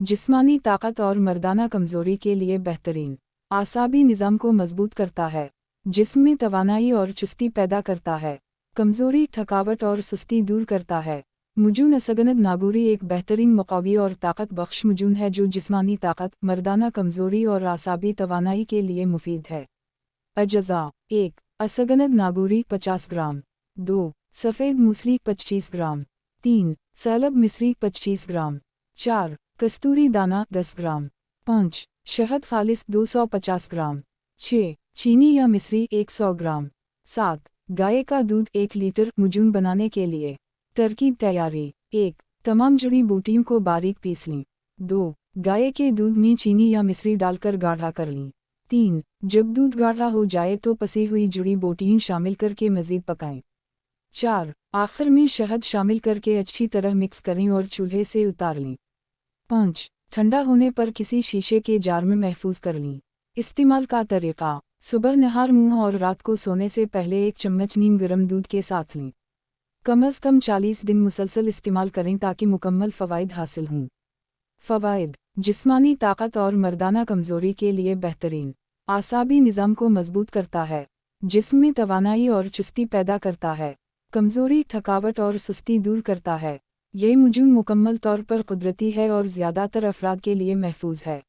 जिस्मानी ताकत और मर्दाना कमज़ोरी के लिए बेहतरीन। आसाबी निज़ाम को मजबूत करता है। जिस्म में तवानाई और चुस्ती पैदा करता है। कमज़ोरी, थकावट और सुस्ती दूर करता है। मुजून असगनद नागूरी एक बेहतरीन मुक़ावी और ताकत बख्श मुजून है जो जिस्मानी ताकत, मर्दाना कमज़ोरी और आसाबी तवानाई के लिए मुफीद है। अजज़ा: 1. असगनद नागूरी 50 ग्राम। 2. सफ़ेद मूसली 25 ग्राम। 3. सैलब मिस्री 25 ग्राम। 4. कस्तूरी दाना 10 ग्राम। 5. शहद खालिस 250 ग्राम। 6. चीनी या मिस्री 100 ग्राम। 7. गाय का दूध 1 लीटर। मुजून बनाने के लिए तरकीब तैयारी: 1. तमाम जड़ी बूटियों को बारीक पीस लें। 2. गाय के दूध में चीनी या मिस्री डालकर गाढ़ा कर लें। 3. जब दूध गाढ़ा हो जाए तो पसी हुई जड़ी बूटियाँ शामिल करके मज़ीद पकाएं। 4. आखिर में शहद शामिल करके अच्छी तरह मिक्स करें और चूल्हे से उतार लें। 5. ठंडा होने पर किसी शीशे के जार में महफूज कर लें। इस्तेमाल का तरीक़ा: सुबह नहार मुंह और रात को सोने से पहले 1 चम्मच नीम गर्म दूध के साथ लें। कम अज़ कम 40 दिन मुसलसल इस्तेमाल करें ताकि मुकम्मल फ़वाइद हासिल हों। फ़वाइद: जिस्मानी ताकत और मर्दाना कमज़ोरी के लिए बेहतरीन। आसाबी निज़ाम को मजबूत करता है। जिस्म में तवानाई और चुस्ती पैदा करता है। कमज़ोरी, थकावट और सुस्ती दूर करता है। ये मुजून मुकम्मल तौर पर कुदरती है और ज़्यादातर अफराद के लिए महफूज है।